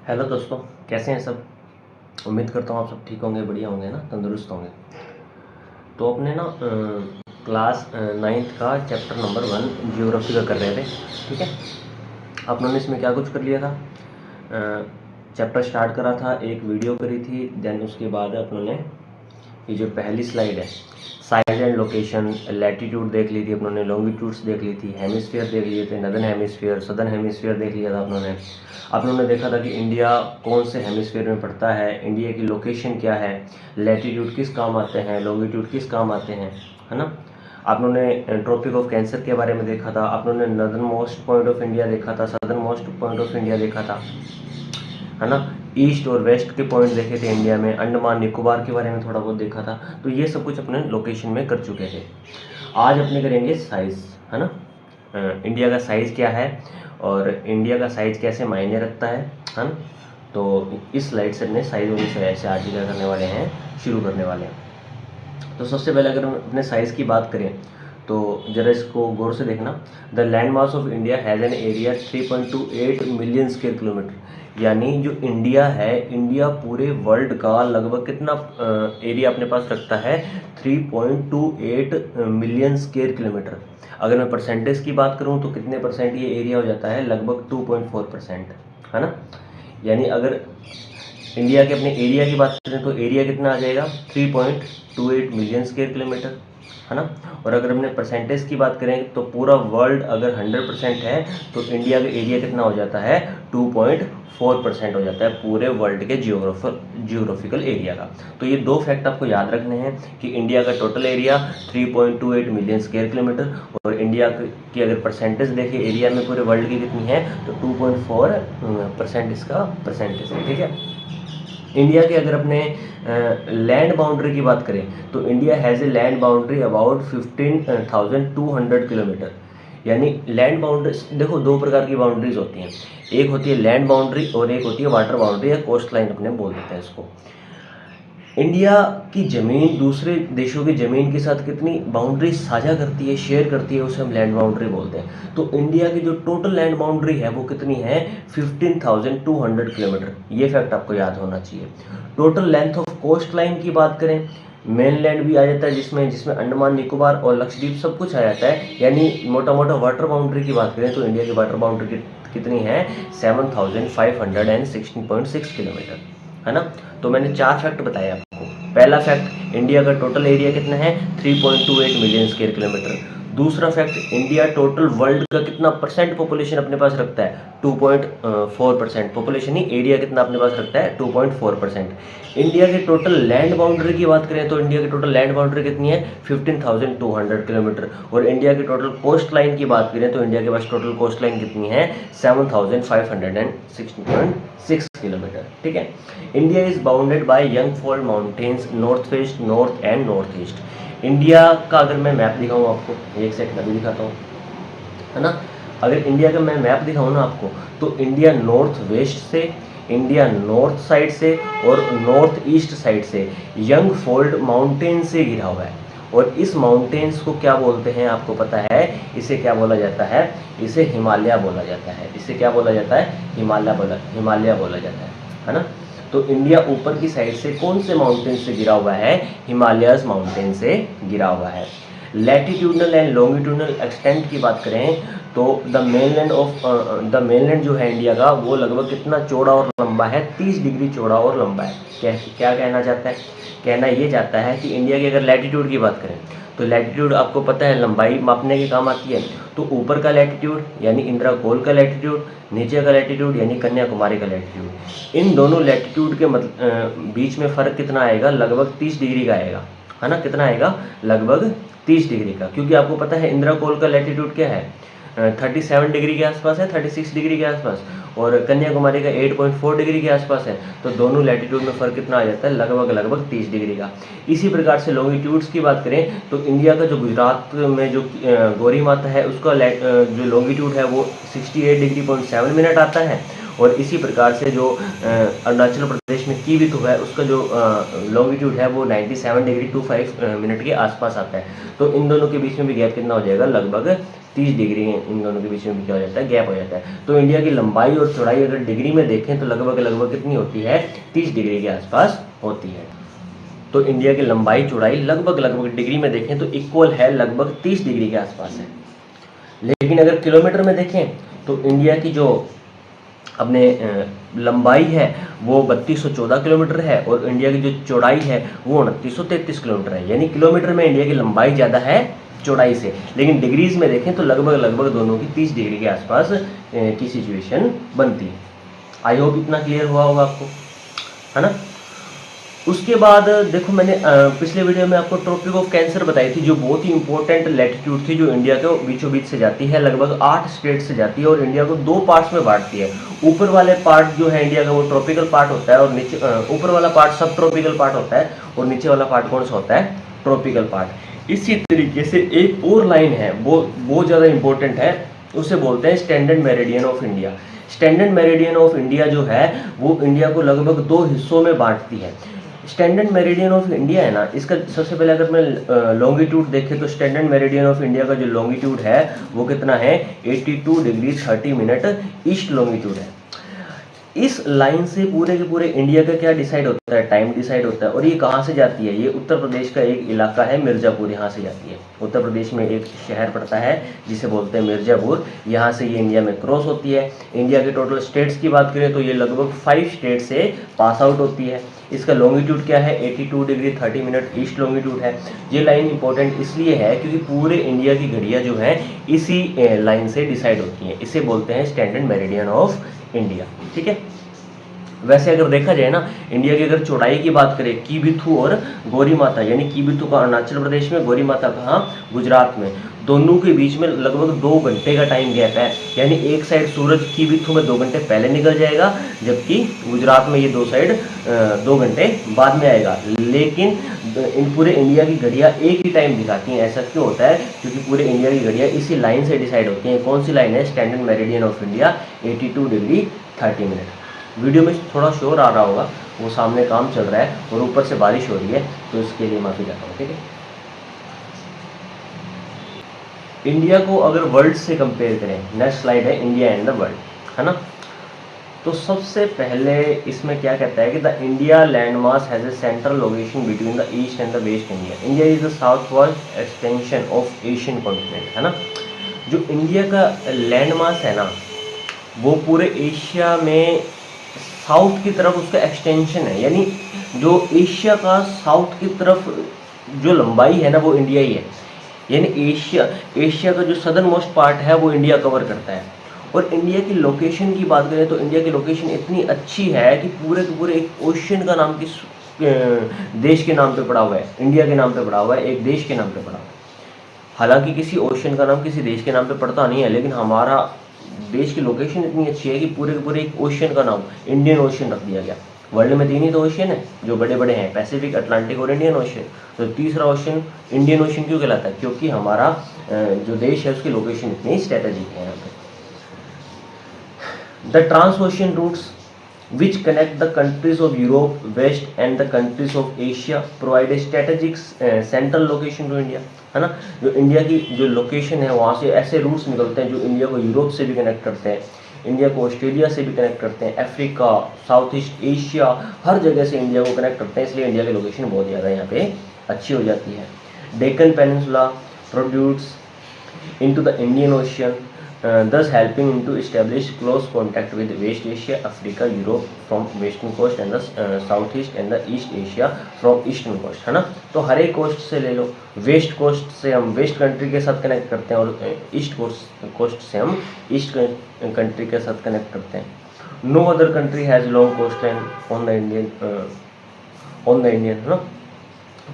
Hello दोस्तों, कैसे हैं सब। उम्मीद करता हूँ आप सब ठीक होंगे, बढ़िया होंगे ना, तंदुरुस्त होंगे। तो अपने ना क्लास 9th का चैप्टर नंबर 1 जियोग्राफी का कर रहे थे। ठीक है, अपनों ने इसमें क्या कुछ कर लिया था। चैप्टर स्टार्ट करा था, एक वीडियो करी थी, देन उसके बाद अपनों ने ये जो पहली स्लाइड है साइज एंड लोकेशन, लैटिट्यूड देख ली थी अपनों ने, लॉन्गिट्यूड्स देख ली थी, हेमिस्फीयर देख लिए थे, नदर्न हेमिस्फीयर, सदर्न हेमिस्फीयर देख लिया था अपनों ने देखा था कि इंडिया कौन से हेमिस्फीयर में पड़ता है, इंडिया की लोकेशन क्या है, लैटिट्यूड किस काम आते हैं, लॉन्गिट्यूड किस काम आते हैं, है ना। आप लोगों ने ट्रॉपिक ऑफ कैंसर के बारे में देखा था, आप लोगों ने northern most point of India देखा था, southern most point of India देखा था, है ना। ईस्ट और वेस्ट के पॉइंट देखे थे इंडिया में, अंडमान निकोबार के बारे में थोड़ा बहुत देखा था। तो ये सब कुछ अपने लोकेशन में कर चुके थे। आज अपने करेंगे साइज़, है ना। इंडिया का साइज़ क्या है और इंडिया का साइज़ कैसे मायने रखता है ना। तो इस स्लाइड से अपने साइज़ वाली स्लाइड से आज क्या करने वाले हैं, शुरू करने वाले हैं। तो सबसे पहले अगर हम अपने साइज़ की बात करें तो जरा इसको गौर से देखना। The land mass of India has an area 3.28 million square kilometre. यानी जो इंडिया है, इंडिया पूरे वर्ल्ड का लगभग कितना एरिया अपने पास रखता है, 3.28 मिलियन स्क्वायर किलोमीटर। अगर मैं परसेंटेज की बात करूं तो कितने परसेंट ये एरिया हो जाता है, लगभग 2.4%, है ना। यानी अगर इंडिया के अपने एरिया की बात करें तो एरिया कितना आ जाएगा, 3.28 मिलियन स्क्वायर किलोमीटर, है ना। और अगर हमने परसेंटेज की बात करें तो पूरा वर्ल्ड अगर 100% है तो इंडिया का एरिया कितना हो जाता है, 2.4% हो जाता है पूरे वर्ल्ड के जियोग्राफिकल एरिया का। तो ये दो फैक्ट आपको याद रखने हैं कि इंडिया का total area 3.28 million square kilometre और इंडिया की अगर परसेंटेज देखें एरिया में पूरे वर्ल्ड की कितनी है तो 2.4% इसका परसेंटेज है। ठीक है, इंडिया के अगर अपने लैंड बाउंड्री की बात करें तो India has a land boundary about 15,200 kilometre. यानी लैंड बाउंड्री देखो, दो प्रकार की बाउंड्रीज होती हैं, एक होती है लैंड बाउंड्री और एक होती है वाटर बाउंड्री या कोस्ट लाइन अपने बोल देते हैं इसको। इंडिया की ज़मीन दूसरे देशों की ज़मीन के साथ कितनी बाउंड्री साझा करती है, शेयर करती है, उसे हम लैंड बाउंड्री बोलते हैं। तो इंडिया की जो टोटल लैंड बाउंड्री है वो कितनी है, 15,200 किलोमीटर। ये फैक्ट आपको याद होना चाहिए। Total length of coastline की बात करें, मेन लैंड भी आ जाता है जिसमें अंडमान निकोबार और लक्षद्वीप सब कुछ आ जाता है। यानी मोटा मोटा वाटर बाउंड्री की बात करें तो इंडिया की वाटर बाउंड्री कितनी है, 7,516.6 किलोमीटर, है ना। तो मैंने 4 फैक्ट बताए आपको। पहला फैक्ट, इंडिया का टोटल एरिया कितना है, 3.28 मिलियन स्क्वायर किलोमीटर। दूसरा फैक्ट, इंडिया टोटल वर्ल्ड का कितना परसेंट पॉपुलेशन अपने पास रखता है, 2.4%। पॉपुलेशन ही, एरिया कितना अपने पास रखता है, 2.4%। इंडिया के टोटल लैंड बाउंड्री की बात करें तो इंडिया की टोटल लैंड बाउंड्री कितनी है, 15,200 किलोमीटर। और इंडिया की टोटल कोस्ट लाइन की बात करें तो इंडिया के पास टोटल कोस्ट लाइन कितनी है, 7,560.6 किलोमीटर। ठीक है, India is bounded by young fold mountains north west, north and north east. India का अगर मैं मैप दिखाऊं आपको, एक सेकंड अभी दिखाता हूँ, है ना। अगर इंडिया का मैं मैप दिखाऊं ना आपको तो इंडिया नॉर्थ वेस्ट से, इंडिया नॉर्थ साइड से और नॉर्थ ईस्ट साइड से यंग फोल्ड माउंटेन से घिरा हुआ है। और इस माउंटेन्स को क्या बोलते हैं आपको पता है, इसे क्या बोला जाता है, इसे हिमालय बोला जाता है। इसे क्या बोला जाता है, हिमालय बोला जाता है ना। तो इंडिया ऊपर की साइड से कौन से माउंटेन से घिरा हुआ है, हिमालयस माउंटेन से घिरा हुआ है। लैटिट्यूडनल एंड लॉन्गिट्यूडनल एक्सटेंट की बात करें तो द मेनलैंड जो है इंडिया का वो लगभग कितना चौड़ा और लंबा है, 30 डिग्री चौड़ा और लंबा है। क्या कहना चाहता है, कहना ये चाहता है कि इंडिया की अगर लैटिट्यूड की बात करें तो लैटिट्यूड आपको पता है लंबाई मापने के काम आती है। तो ऊपर का लैटिट्यूड यानी इंदिरा कोल का लैटिट्यूड, नीचे का लैटिट्यूड यानी कन्याकुमारी का लैटिट्यूड, इन दोनों लैटिट्यूड के बीच में फ़र्क कितना आएगा, लगभग 30 डिग्री का आएगा, है ना। कितना आएगा, लगभग 30 डिग्री का। क्योंकि आपको पता है इंदिरा कोल का लैटिट्यूड क्या है, 37 डिग्री के आसपास है, 36 डिग्री के आसपास, और कन्याकुमारी का 8.4 डिग्री के आसपास है। तो दोनों लैटिट्यूड में फ़र्क कितना आ जाता है, लगभग 30 डिग्री का। इसी प्रकार से लॉन्गिट्यूड्स की बात करें तो इंडिया का जो गुजरात में जो गौरी माता है उसका जो लॉन्गिट्यूड है वो 68 डिग्री 7 मिनट आता है। और इसी प्रकार से जो अरुणाचल प्रदेश में कीवितु है उसका जो लॉन्गिट्यूड है वो 97 डिग्री 25 मिनट के आसपास आता है। तो इन दोनों के बीच में भी गैप कितना हो जाएगा, लगभग 30 डिग्री इन दोनों के बीच में क्या हो जाता है, गैप हो जाता है। तो इंडिया की लंबाई और चौड़ाई अगर डिग्री में देखें तो लगभग कितनी होती है, 30 डिग्री के आसपास होती है। तो इंडिया की लंबाई चौड़ाई लगभग डिग्री में देखें तो इक्वल है, लगभग 30 डिग्री के आसपास है। लेकिन अगर किलोमीटर में देखें तो इंडिया की जो अपने लंबाई है वो 3214 किलोमीटर है और इंडिया की जो चौड़ाई है वो 2933 किलोमीटर है। यानी किलोमीटर में इंडिया की लंबाई ज़्यादा है चौड़ाई से, लेकिन डिग्रीज में देखें तो लगभग दोनों की 30 डिग्री के आसपास की सिचुएशन बनती है। आई होप इतना क्लियर हुआ होगा आपको, है ना। उसके बाद देखो मैंने पिछले वीडियो में आपको ट्रॉपिक ऑफ कैंसर बताई थी, जो बहुत ही इंपॉर्टेंट लैटिट्यूड थी, जो इंडिया के बीचों बीच से जाती है, लगभग 8 स्टेट से जाती है और इंडिया को 2 पार्ट्स में बांटती है। ऊपर वाले पार्ट जो है इंडिया का वो ट्रॉपिकल पार्ट होता है और नीचे ऊपर वाला पार्ट सब ट्रॉपिकल पार्ट होता है और नीचे वाला पार्ट कौन सा होता है, ट्रॉपिकल पार्ट। इसी तरीके से एक और लाइन है वो बहुत ज़्यादा इंपॉर्टेंट है, उसे बोलते हैं standard meridian of India. Standard meridian of India जो है वो इंडिया को लगभग 2 हिस्सों में बांटती है। स्टैंडर्ड मेरिडियन ऑफ इंडिया है ना, इसका सबसे पहले अगर मैं लॉन्गिट्यूड देखें तो स्टैंडर्ड मेरिडियन ऑफ इंडिया का जो लॉन्गिट्यूड है वो कितना है, 82 डिग्री 30 मिनट ईस्ट लॉन्गिट्यूड है। इस लाइन से पूरे के पूरे इंडिया का क्या डिसाइड होता है, टाइम डिसाइड होता है। और ये कहाँ से जाती है, ये उत्तर प्रदेश का एक इलाका है मिर्ज़ापुर, यहाँ से जाती है। उत्तर प्रदेश में एक शहर पड़ता है जिसे बोलते हैं मिर्ज़ापुर, यहाँ से ये इंडिया में क्रॉस होती है। इंडिया के टोटल स्टेट्स की बात करें तो ये लगभग 5 स्टेट से पास आउट होती है। इसका लॉन्गिट्यूड क्या है, 82 डिग्री 30 मिनट ईस्ट लॉन्गिट्यूड है। ये लाइन इंपॉर्टेंट इसलिए है क्योंकि पूरे इंडिया की घड़ियाँ जो हैं इसी लाइन से डिसाइड होती हैं। इसे बोलते हैं स्टैंडर्ड मेरिडियन ऑफ इंडिया, ठीक है। वैसे अगर देखा जाए ना, इंडिया की अगर चौड़ाई की बात करें, कीबिथु और गौरी माता, यानी कीबिथु का अरुणाचल प्रदेश में, गौरी माता कहाँ, गुजरात में, दोनों के बीच में लगभग 2 घंटे का टाइम गैप है। यानी एक साइड सूरज कीबिथु में 2 घंटे पहले निकल जाएगा, जबकि गुजरात में ये 2 साइड 2 घंटे बाद में आएगा। लेकिन इन पूरे इंडिया की घड़ियाँ एक ही टाइम दिखाती हैं। ऐसा क्यों होता है, क्योंकि पूरे इंडिया की घड़ियाँ इसी लाइन से डिसाइड होती हैं। कौन सी लाइन है, standard meridian of India, 82 degree 30 minute. Video में थोड़ा शोर आ रहा होगा, वो सामने काम चल रहा है और ऊपर से बारिश हो रही है, तो इसके लिए माफ़ी चाहता हूँ, ठीक है। इंडिया को अगर वर्ल्ड से कंपेयर करें, नेक्स्ट स्लाइड है इंडिया एंड द वर्ल्ड, है ना। तो सबसे पहले इसमें क्या कहता है कि the India land mass has a central location between the east and the waste India. India is the south west extension of Asian continent, है ना। जो इंडिया का लैंड मास है ना, वो पूरे एशिया में साउथ की तरफ उसका एक्सटेंशन है। यानी जो एशिया का साउथ की तरफ जो लंबाई है ना, वो इंडिया ही है। यानी एशिया का जो सदर्न मोस्ट पार्ट है वो इंडिया कवर करता है। और इंडिया की लोकेशन की बात करें तो इंडिया की लोकेशन इतनी अच्छी है कि पूरे के पूरे एक ओशन का नाम किस देश के नाम पे पड़ा हुआ है, इंडिया के नाम पे पड़ा हुआ है, एक देश के नाम पे पड़ा हुआ है। हालांकि किसी ओशन का नाम किसी देश के नाम पे पड़ता नहीं है, लेकिन हमारा देश की लोकेशन इतनी अच्छी है कि पूरे के पूरे एक ओशन का नाम इंडियन ओशन रख दिया गया। वर्ल्ड में 3 ही तो ओशन है जो बड़े बड़े हैं, पैसिफिक, अटलांटिक और इंडियन ओशन। तो तीसरा ओशन इंडियन ओशन क्यों कहलाता है, क्योंकि हमारा जो देश है उसकी लोकेशन इतनी स्ट्रेटेजिक है यहाँ पे। The trans ocean routes which connect the countries of Europe, West and the countries of Asia provide a strategic central location to India, है ना। जो इंडिया की जो लोकेशन है वहाँ से ऐसे रूट्स निकलते हैं जो इंडिया को यूरोप से भी कनेक्ट करते हैं, इंडिया को ऑस्ट्रेलिया से भी कनेक्ट करते हैं, अफ्रीका, साउथ ईस्ट एशिया, हर जगह से इंडिया को कनेक्ट करते हैं। इसलिए इंडिया की लोकेशन बहुत ज़्यादा यहाँ पे अच्छी हो जाती है। Deccan peninsula produce into the Indian Ocean, thus helping him to establish close contact with West Asia, Africa, Europe from western coast and the southeast and the East Asia from eastern coast, है ना। तो हर एक coast से ले लो, west coast से हम waste country के साथ कनेक्ट करते हैं और ईस्ट कोस्ट से हम ईस्ट कंट्री के साथ कनेक्ट करते हैं। No other country has long coastline on the Indian, है ना।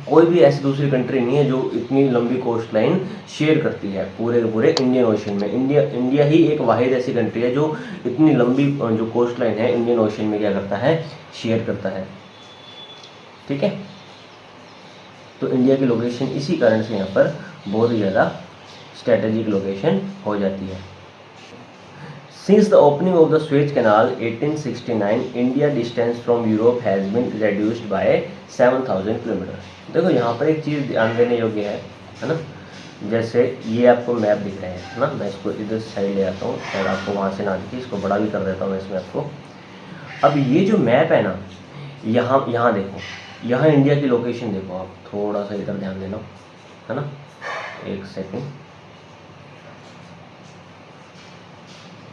कोई भी ऐसी दूसरी कंट्री नहीं है जो इतनी लंबी कोस्ट लाइन शेयर करती है पूरे के पूरे इंडियन ओशन में। इंडिया ही एक वाहिद ऐसी कंट्री है जो इतनी लंबी जो कोस्ट लाइन है इंडियन ओशन में क्या करता है, शेयर करता है, ठीक है। तो इंडिया की लोकेशन इसी कारण से यहाँ पर बहुत ही ज़्यादा स्ट्रेटेजिक लोकेशन हो जाती है। Since the opening of the Suez Canal 1869, India distance from Europe has been reduced by 7,000 kilometre. देखो यहाँ पर एक चीज़ ध्यान देने योग्य है ना। जैसे ये आपको मैप दिख रहे हैं ना, मैं इसको इधर साइड ले आता हूँ, शायद आपको वहाँ से ना दिखे, इसको बड़ा भी कर देता हूँ मैं इस मैप को। अब ये जो मैप है ना, यहाँ यहाँ देखो, यहाँ इंडिया की लोकेशन देखो आप, थोड़ा सा इधर ध्यान देना, है ना, एक सेकेंड।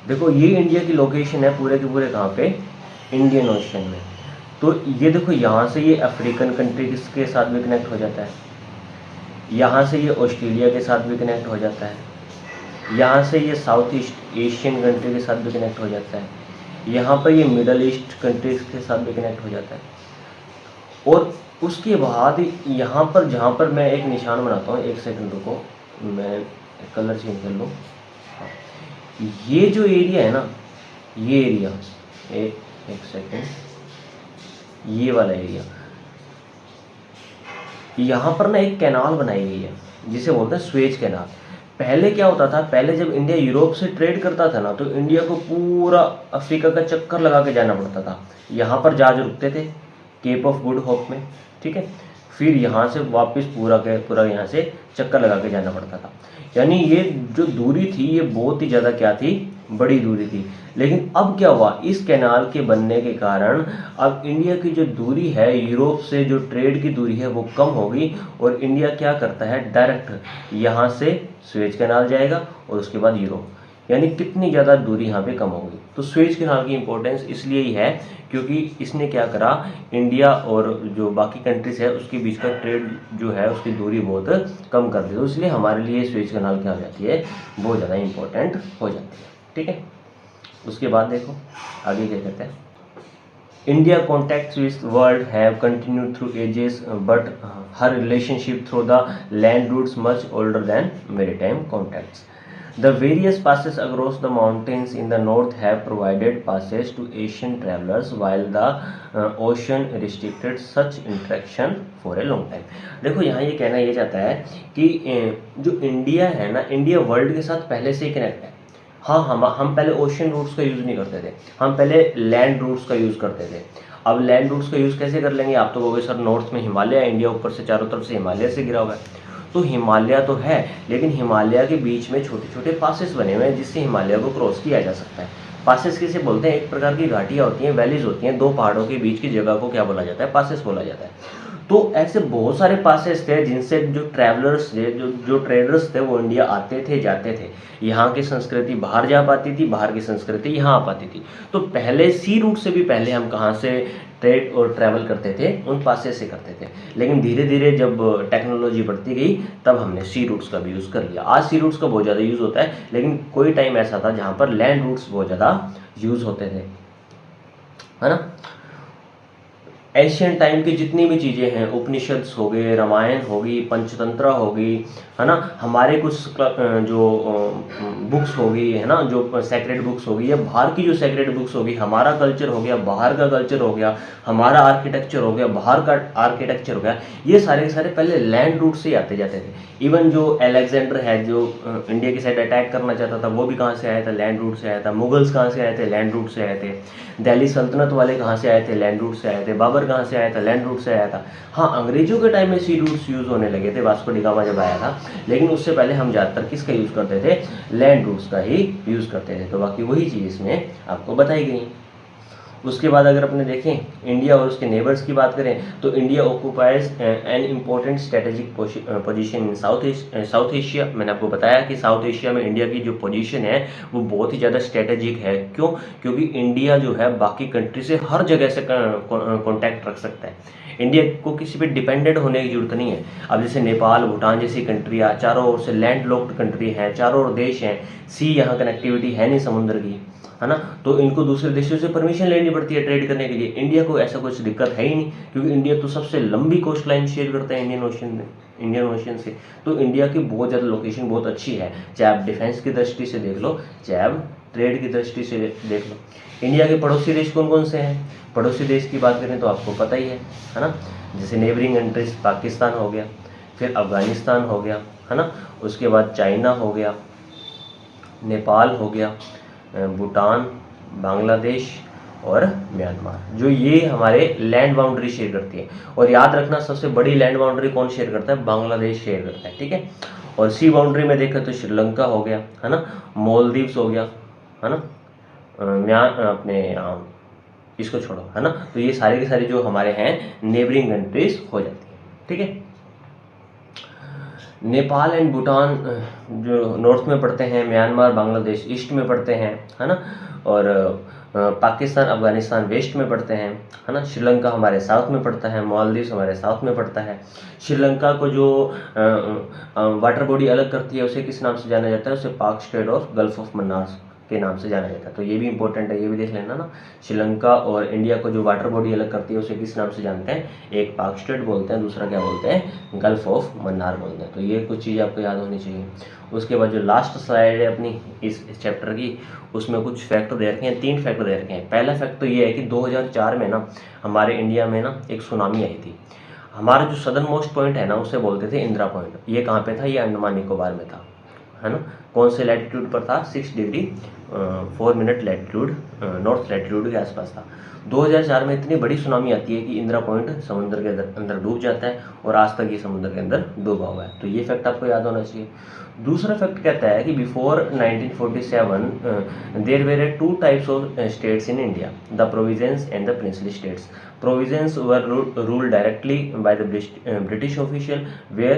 देखो ये इंडिया की लोकेशन है पूरे के पूरे, कहाँ पे, इंडियन ओशन में। तो ये देखो यहाँ से ये अफ्रीकन कंट्रीज के साथ भी कनेक्ट हो जाता है, यहाँ से ये ऑस्ट्रेलिया के साथ भी कनेक्ट हो जाता है, यहाँ से ये साउथ ईस्ट एशियन कंट्री के साथ भी कनेक्ट हो जाता है, यहाँ पर ये मिडल ईस्ट कंट्रीज के साथ भी कनेक्ट हो जाता है। और उसके बाद यहाँ पर, जहाँ पर मैं एक निशान बनाता हूँ, एक सेकंड रुको, मैं कलर चेंज कर लूँ। ये जो एरिया है ना, ये एरिया, एक सेकंड, ये वाला एरिया, यहाँ पर ना एक कैनाल बनाई गई है जिसे बोलते हैं स्वेज कैनाल। पहले क्या होता था, पहले जब इंडिया यूरोप से ट्रेड करता था ना, तो इंडिया को पूरा अफ्रीका का चक्कर लगा के जाना पड़ता था। यहाँ पर जहाज रुकते थे केप ऑफ गुड होप में, ठीक है, फिर यहाँ से वापस पूरा के पूरा यहाँ से चक्कर लगा के जाना पड़ता था। यानी ये जो दूरी थी ये बहुत ही ज़्यादा क्या थी, बड़ी दूरी थी। लेकिन अब क्या हुआ, इस कैनाल के बनने के कारण अब इंडिया की जो दूरी है, यूरोप से जो ट्रेड की दूरी है वो कम हो गई, और इंडिया क्या करता है, डायरेक्ट यहाँ से स्वेज कैनाल जाएगा और उसके बाद यूरोप, यानी कितनी ज़्यादा दूरी यहाँ पे कम हो गई। तो स्वेज कैनाल की इंपॉर्टेंस इसलिए ही है क्योंकि इसने क्या करा, इंडिया और जो बाकी कंट्रीज है उसके बीच का ट्रेड जो है उसकी दूरी बहुत कम कर दी, तो इसलिए हमारे लिए स्वेज कैनाल क्या हो जाती है, बहुत ज़्यादा इंपॉर्टेंट हो जाती है, ठीक है। उसके बाद देखो आगे क्या कहते हैं, India contacts with world have continued through ages, but her relationship through the land routes much older than maritime contacts. The various passes across the mountains in the north have provided passage to Asian travelers, while the ocean restricted such interaction for a long time. देखो यहाँ ये कहना ये चाहता है कि जो India है ना, इंडिया वर्ल्ड के साथ पहले से ही कनेक्ट है। हाँ, हम पहले ओशन रूट्स का यूज़ नहीं करते थे, हम पहले लैंड रूट्स का यूज़ करते थे। अब लैंड रूट्स का यूज़ कैसे कर लेंगे, आप तो कहोगे सर नॉर्थ में हिमालय है, इंडिया ऊपर से चारों तरफ से हिमालय से घिरा हुआ है। तो हिमालय तो है, लेकिन हिमालय के बीच में छोटे छोटे पासेस बने हुए हैं जिससे हिमालय को क्रॉस किया जा सकता है। पासेस किसे बोलते हैं, एक प्रकार की घाटियाँ होती हैं, वैलीज होती हैं, दो पहाड़ों के बीच की जगह को क्या बोला जाता है, पासेस बोला जाता है। तो ऐसे बहुत सारे पासेस थे जिनसे जो ट्रैवलर्स थे, जो ट्रेडर्स थे, वो इंडिया आते थे जाते थे। यहाँ की संस्कृति बाहर जा पाती थी, बाहर की संस्कृति यहाँ आ पाती थी। तो पहले सी रूट से भी पहले हम कहाँ से ट्रेड और ट्रैवल करते थे, उन पासेस से करते थे। लेकिन धीरे धीरे जब टेक्नोलॉजी बढ़ती गई तब हमने सी रूट्स का भी यूज़ कर लिया। आज सी रूट्स का बहुत ज़्यादा यूज़ होता है, लेकिन कोई टाइम ऐसा था जहाँ पर लैंड रूट्स बहुत ज़्यादा यूज़ होते थे, है ना। एशियन टाइम की जितनी भी चीज़ें हैं, उपनिषद हो गए, रामायण हो गई, पंचतंत्र हो गई, है ना, हमारे कुछ जो बुक्स हो गई, है ना, जो सेक्रेड बुक्स हो गई, या बाहर की जो सेक्रेड बुक्स हो गई, हमारा कल्चर हो गया, बाहर का कल्चर हो गया, हमारा आर्किटेक्चर हो गया, बाहर का आर्किटेक्चर हो गया, ये सारे के सारे पहले लैंड रूट से आते जाते थे। इवन जो अलेक्जेंडर है, जो इंडिया की साइड अटैक करना चाहता था, वो भी कहाँ से आया था, लैंड रूट से आया था। मुगल्स कहाँ से आए थे, लैंड रूट से आए थे। दिल्ली सल्तनत वाले कहाँ से आए थे, लैंड रूट से आए थे। बाबर कहाँ से आया था, लैंड रूट से आया था। हाँ, अंग्रेजों के टाइम में सी रूट्स यूज़ होने लगे थे, वास्को डी गामा जब आया था, लेकिन उससे पहले हम ज़्यादातर किसका यूज़ करते थे, लैंड रूट्स का ही यूज़ करते थे। तो बाकी वही चीज़ इसमें आपको बताई गई। उसके बाद अगर अपने देखें इंडिया और उसके नेबर्स की बात करें, तो India occupies an important strategic position in south Asia. मैंने आपको बताया कि साउथ एशिया में इंडिया की जो पोजीशन है वो बहुत ही ज़्यादा स्ट्रेटेजिक है। क्यों? क्योंकि इंडिया जो है बाकी कंट्री से हर जगह से कॉन्टैक्ट रख सकता है। इंडिया को किसी पे डिपेंडेंट होने की जरूरत नहीं है। अब जैसे नेपाल, भूटान जैसी कंट्रियाँ चारों ओर से लैंड लॉक्ड कंट्री हैं, चारों ओर देश हैं, सी यहाँ कनेक्टिविटी है नहीं समुद्र की, है ना, तो इनको दूसरे देशों से परमिशन लेनी पड़ती है ट्रेड करने के लिए। इंडिया को ऐसा कुछ दिक्कत है ही नहीं, क्योंकि इंडिया तो सबसे लंबी कोस्ट लाइन शेयर करता है इंडियन ओशन से। तो इंडिया की बहुत ज़्यादा लोकेशन बहुत अच्छी है, चाहे आप डिफेंस की दृष्टि से देख लो, चाहे आप ट्रेड की दृष्टि से देख लो। इंडिया के पड़ोसी देश कौन कौन से हैं? पड़ोसी देश की बात करें तो आपको पता ही है ना, जैसे नेबरिंग कंट्रीज पाकिस्तान हो गया, फिर अफगानिस्तान हो गया, है ना, उसके बाद चाइना हो गया, नेपाल हो गया, भूटान, बांग्लादेश और म्यांमार, जो ये हमारे लैंड बाउंड्री शेयर करती है। और याद रखना सबसे बड़ी लैंड बाउंड्री कौन शेयर करता है? बांग्लादेश शेयर करता है, ठीक है। और सी बाउंड्री में देखें तो श्रीलंका हो गया, है ना, मालदीव्स हो गया, है ना, अपने इसको छोड़ो, है ना। तो ये सारी की सारी जो हमारे हैं नेबरिंग कंट्रीज हो जाती है, ठीक है। नेपाल एंड भूटान जो नॉर्थ में पड़ते हैं, म्यांमार बांग्लादेश ईस्ट में पड़ते हैं, है ना, और पाकिस्तान अफगानिस्तान वेस्ट में पड़ते हैं, है ना। श्रीलंका हमारे साउथ में पड़ता है, मालदीव्स हमारे साउथ में पड़ता है। श्रीलंका को जो वाटर बॉडी अलग करती है उसे किस नाम से जाना जाता है, उसे पाक state of gulf of Mannar के नाम से जाना जाता है। तो ये भी इंपॉर्टेंट है, ये भी देख लेना ना। श्रीलंका और इंडिया को जो वाटर बॉडी अलग करती है उसे किस नाम से जानते हैं, एक पाक स्टेट बोलते हैं, दूसरा क्या बोलते हैं, गल्फ ऑफ मन्नार बोलते हैं। तो ये कुछ चीज़ आपको याद होनी चाहिए। उसके बाद जो लास्ट स्लाइड है अपनी इस चैप्टर की, उसमें कुछ फैक्ट दे रखे हैं, 3 फैक्ट दे रखे हैं। पहला फैक्ट तो ये है कि 2004 में ना हमारे इंडिया में ना एक सुनामी आई थी। हमारा जो सदर्न मोस्ट पॉइंट है ना उसे बोलते थे इंदिरा पॉइंट। ये कहाँ पे था, ये अंडमान निकोबार में था, है ना। कौन से लैटिट्यूड पर था, 6 degree 4 minute latitude north latitude के आसपास था। 2004 में इतनी बड़ी सुनामी आती है कि इंदिरा पॉइंट समुद्र के अंदर डूब जाता है और आज तक ये समुद्र के अंदर डूबा हुआ है। तो ये फैक्ट आपको याद होना चाहिए। दूसरा फैक्ट कहता है कि before 1947 there were 2 types of states in India, the provisions and the princely states. Provisions were ruled directly by the British official, were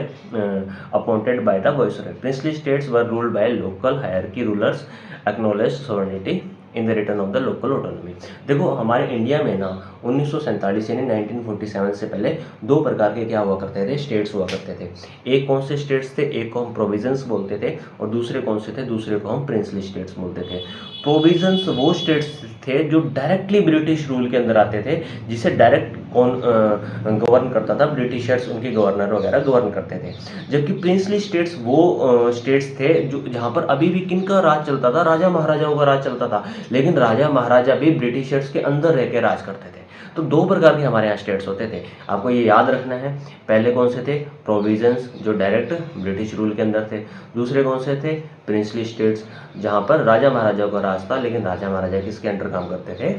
appointed by the viceroy. Princely states were ruled by local hierarchy rulers, acknowledged sovereignty in the return of the local autonomy. देखो हमारे India में ना 1947 यानी 1947 से पहले 2 प्रकार के क्या हुआ करते थे, स्टेट्स हुआ करते थे। एक कौन से स्टेट्स थे, एक को हम प्रोविजंस बोलते थे और दूसरे कौन से थे, दूसरे को हम प्रिंसली स्टेट्स बोलते थे। प्रोविजंस वो स्टेट्स थे जो डायरेक्टली ब्रिटिश रूल के अंदर आते थे, जिसे डायरेक्ट कौन गवर्न करता था, ब्रिटिशर्स उनके गवर्नर वगैरह गवर्न करते थे। जबकि प्रिंसली स्टेट्स वो स्टेट्स थे जो जहाँ पर अभी भी किनका राज चलता था, राजा महाराजाओं का राज चलता था, लेकिन राजा महाराजा भी ब्रिटिशर्स के अंदर रह के राज करते थे। तो 2 प्रकार के हमारे यहाँ स्टेट्स होते थे, आपको ये याद रखना है। पहले कौन से थे, प्रोविजंस जो डायरेक्ट ब्रिटिश रूल के अंदर थे। दूसरे कौन से थे, प्रिंसली स्टेट्स जहाँ पर राजा महाराजाओं का राज था, लेकिन राजा महाराजा किसके अंडर काम करते थे,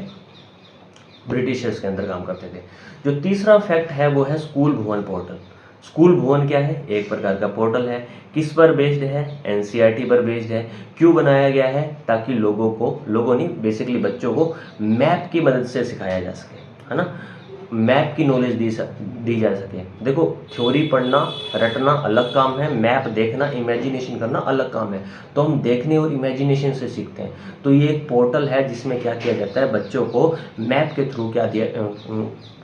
ब्रिटिशर्स के अंदर काम करते थे। जो तीसरा फैक्ट है वो है स्कूल भुवन पोर्टल। स्कूल भुवन क्या है, एक प्रकार का पोर्टल है। किस पर बेस्ड है, एनसीईआरटी पर बेस्ड है। क्यों बनाया गया है, ताकि लोगों नहीं बेसिकली बच्चों को मैप की मदद से सिखाया जा सके, है ना, मैप की नॉलेज दी जा सके। देखो थ्योरी पढ़ना रटना अलग काम है, मैप देखना इमेजिनेशन करना अलग काम है। तो हम देखने और इमेजिनेशन से सीखते हैं। तो ये एक पोर्टल है जिसमें क्या किया जाता है, बच्चों को मैप के थ्रू क्या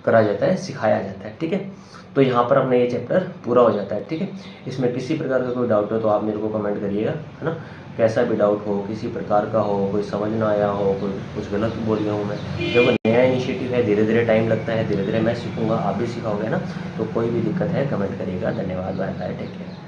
करा जाता है, सिखाया जाता है, ठीक है। तो यहाँ पर अपना ये चैप्टर पूरा हो जाता है, ठीक है। इसमें किसी प्रकार का कोई डाउट हो तो आप मेरे को कमेंट करिएगा, है ना। कैसा भी डाउट हो, किसी प्रकार का हो, कोई समझ ना आया हो, कोई कुछ गलत बोल गया हूँ मैं, देखो नया इनिशिएटिव है, धीरे धीरे टाइम लगता है, धीरे धीरे मैं सीखूंगा, आप भी सिखाओगे ना। तो कोई भी दिक्कत है कमेंट करिएगा। धन्यवाद, बाय बाय, टेक केयर।